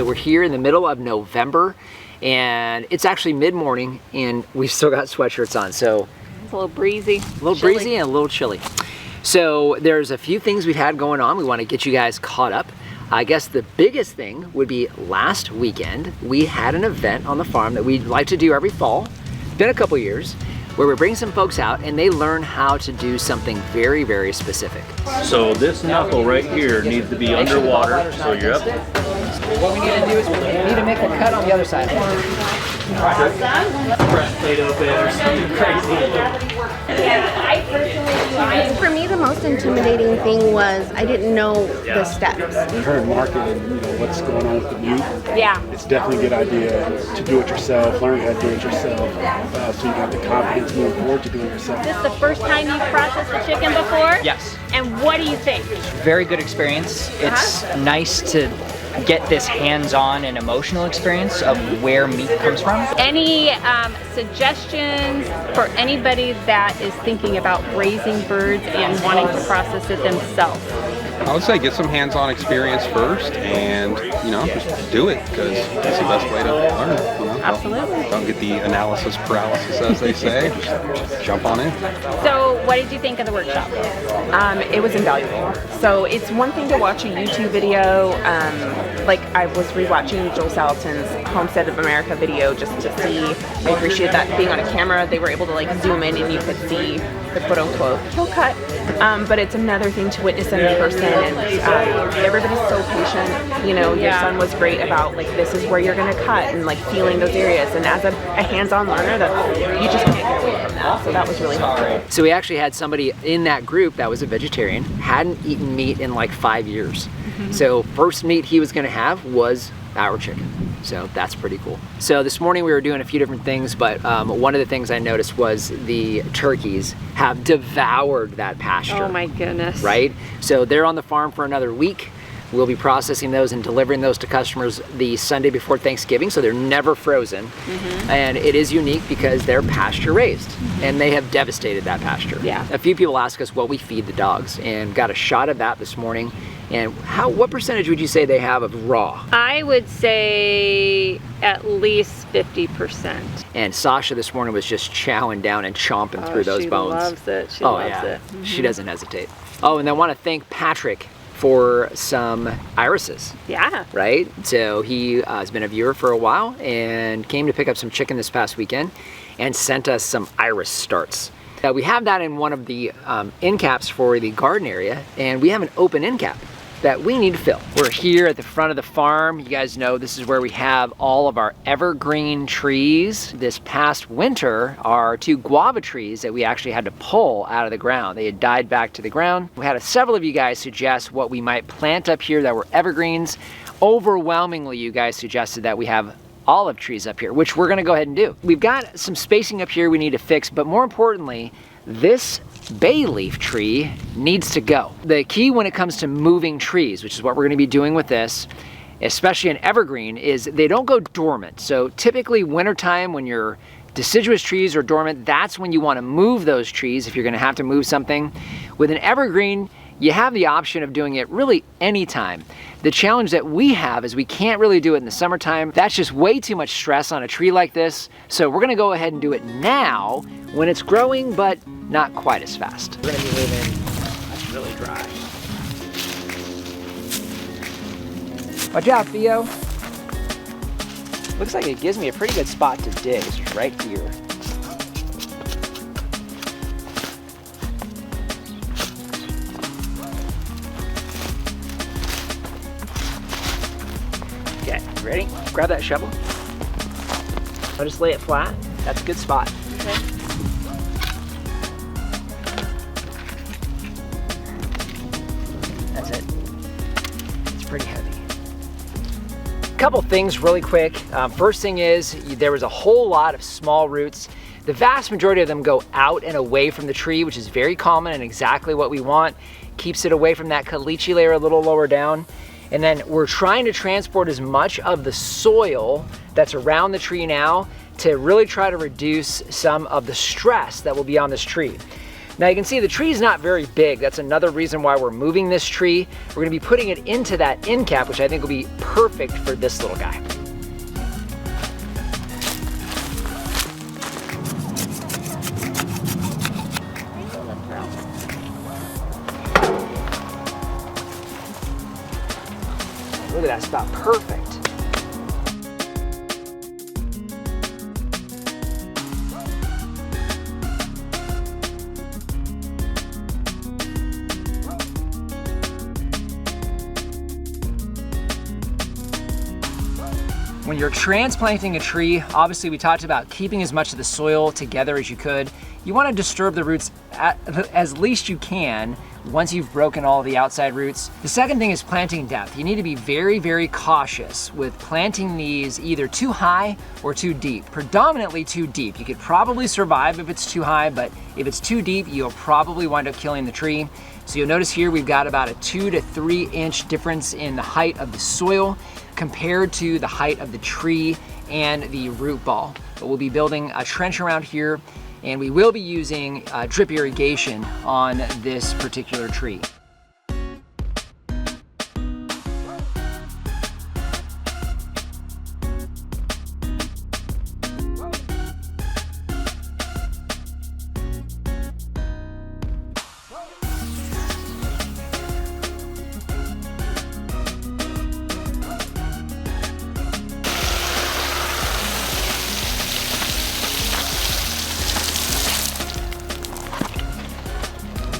So we're here in the middle of November, and it's actually mid-morning, and we've still got sweatshirts on. So it's a little breezy. A little breezy and a little chilly. So there's a few things we've had going on. We want to get you guys caught up. I guess the biggest thing would be last weekend, we had an event on the farm that we like to do every fall. Been a couple years, where we bring some folks out and they learn how to do something very, very specific. So this knuckle right here needs to be underwater, so you're up. What we need to do is we need to make a cut on the other side. Fresh potato bed or something crazy. For me, the most intimidating thing was I didn't know the steps. Current market and what's going on with the meat. Yeah. It's definitely a good idea to do it yourself, learn how to do it yourself, so you have the confidence moving forward to doing it yourself. Is this the first time you've processed a chicken before? Yes. And what do you think? Very good experience. It's nice to get this hands-on and emotional experience of where meat comes from. Any suggestions for anybody that is thinking about raising birds and wanting to process it themselves? I would say get some hands-on experience first, and just do it, because it's the best way to learn. Absolutely. Don't get the analysis paralysis, as they say. Just jump on in. So, what did you think of the workshop? It was invaluable. So it's one thing to watch a YouTube video, like I was rewatching Joel Salatin's Homestead of America video just to see. I appreciate that being on a camera, they were able to zoom in and you could see the quote-unquote kill cut. But it's another thing to witness it in person, and everybody's so patient. Your son was great about this is where you're gonna cut and feeling those areas. And as a hands-on learner, that you just can't get away from that. So that was really helpful. So we actually had somebody in that group that was a vegetarian, hadn't eaten meat in 5 years. So first meat he was gonna have was our chicken. So that's pretty cool. So this morning we were doing a few different things, but one of the things I noticed was the turkeys have devoured that pasture. Oh my goodness. Right? So they're on the farm for another week. We'll be processing those and delivering those to customers the Sunday before Thanksgiving, so they're never frozen. And it is unique because they're pasture raised, and they have devastated that pasture. Yeah. A few people ask us what we feed the dogs, and got a shot of that this morning. And what percentage would you say they have of raw? I would say at least 50%. And Sasha this morning was just chowing down and chomping through those bones. She loves it. She loves it. She doesn't hesitate. Oh, and I want to thank Patrick for some irises. Yeah. Right? So he has been a viewer for a while and came to pick up some chicken this past weekend and sent us some iris starts. We have that in one of the end caps for the garden area, and we have an open end cap that we need to fill. We're here at the front of the farm. You guys know this is where we have all of our evergreen trees. This past winter, our 2 guava trees that we actually had to pull out of the ground. They had died back to the ground. We had several of you guys suggest what we might plant up here that were evergreens. Overwhelmingly, you guys suggested that we have olive trees up here, which we're gonna go ahead and do. We've got some spacing up here we need to fix, but more importantly, this bay leaf tree needs to go. The key when it comes to moving trees, which is what we're gonna be doing with this, especially an evergreen, is they don't go dormant. So typically wintertime when your deciduous trees are dormant, that's when you wanna move those trees if you're gonna have to move something. With an evergreen, you have the option of doing it really anytime. The challenge that we have is we can't really do it in the summertime. That's just way too much stress on a tree like this. So we're gonna go ahead and do it now when it's growing, but not quite as fast. We're gonna be moving, that's really dry. Watch out, Theo. Looks like it gives me a pretty good spot to dig, it's right here. Okay, ready? Grab that shovel. I'll just lay it flat. That's a good spot. Okay. That's it. It's pretty heavy. Couple things really quick. First thing is there was a whole lot of small roots. The vast majority of them go out and away from the tree, which is very common and exactly what we want. Keeps it away from that caliche layer a little lower down. And then we're trying to transport as much of the soil that's around the tree now to really try to reduce some of the stress that will be on this tree. Now you can see the tree is not very big. That's another reason why we're moving this tree. We're gonna be putting it into that end cap, which I think will be perfect for this little guy. Look at that spot, perfect. When you're transplanting a tree, obviously we talked about keeping as much of the soil together as you could. You want to disturb the roots as least you can once you've broken all the outside roots. The second thing is planting depth. You need to be very, very cautious with planting these either too high or too deep. Predominantly too deep. You could probably survive if it's too high, but if it's too deep, you'll probably wind up killing the tree. So you'll notice here we've got about a 2 to 3 inch difference in the height of the soil compared to the height of the tree and the root ball. But we'll be building a trench around here, and we will be using drip irrigation on this particular tree.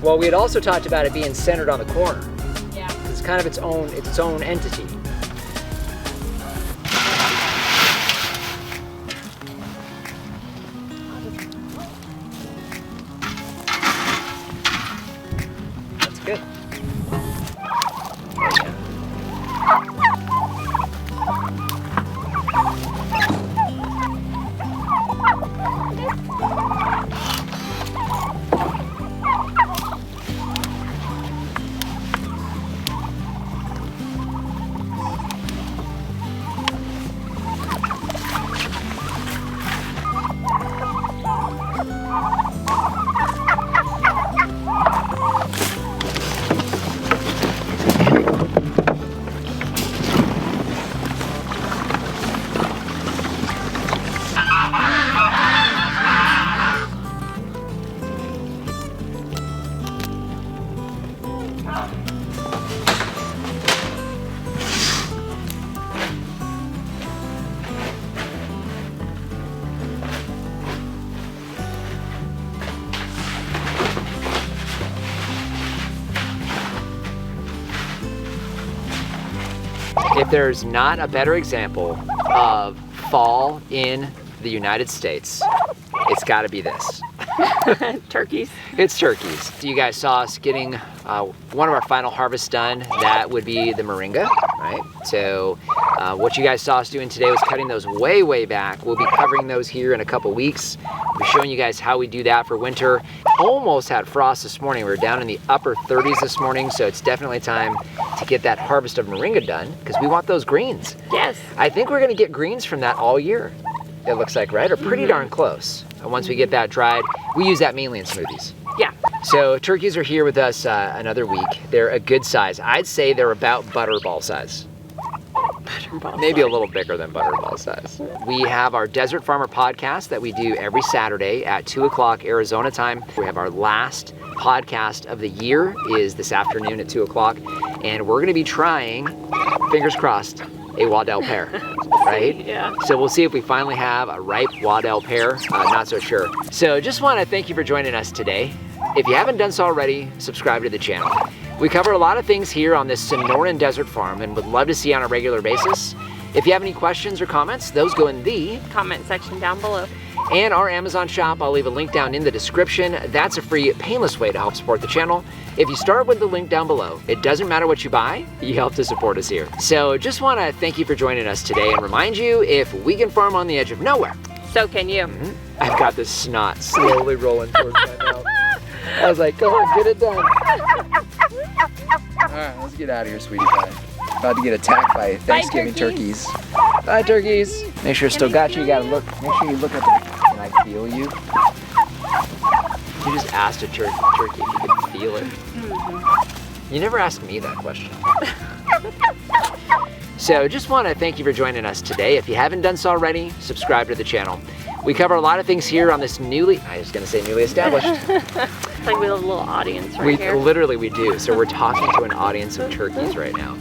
Well, we had also talked about it being centered on the corner. Yeah. It's kind of its own entity. That's good. If there's not a better example of fall in the United States, it's got to be this. Turkeys. It's turkeys. You guys saw us getting one of our final harvests done. That would be the moringa, right? So what you guys saw us doing today was cutting those way, way back. We'll be covering those here in a couple weeks. We're showing you guys how we do that for winter. Almost had frost this morning. We were down in the upper 30s this morning, so it's definitely time to get that harvest of moringa done because we want those greens. Yes. I think we're gonna get greens from that all year. It looks like, right? Or pretty darn close. And once we get that dried, we use that mainly in smoothies. Yeah. So turkeys are here with us another week. They're a good size. I'd say they're about butterball size. Maybe a little bigger than butterball size. We have our Desert Farmer podcast that we do every Saturday at 2 o'clock Arizona time. We have our last podcast of the year is this afternoon at 2 o'clock. And we're gonna be trying, fingers crossed, a Waddell pear, right? Yeah. So we'll see if we finally have a ripe Waddell pear. Not so sure. So just want to thank you for joining us today. If you haven't done so already, subscribe to the channel. We cover a lot of things here on this Sonoran Desert Farm and would love to see you on a regular basis. If you have any questions or comments, those go in the comment section down below. And our Amazon shop, I'll leave a link down in the description. That's a free, painless way to help support the channel. If you start with the link down below, it doesn't matter what you buy, you help to support us here. So just want to thank you for joining us today and remind you, if we can farm on the edge of nowhere, So can you. I've got this snot slowly rolling towards my mouth. I was like, come on, get it done. All right, let's get out of here, sweetie pie. About to get attacked by Thanksgiving turkeys. Bye, turkeys. Make sure it's still got you. You gotta look. Make sure you look at the. Can I feel you? you just asked a turkey if you could feel it. You never asked me that question. So just want to thank you for joining us today. If you haven't done so already, subscribe to the channel. We cover a lot of things here on this newly established. It's like we have a little audience right here. Literally we do. So we're talking to an audience of turkeys right now.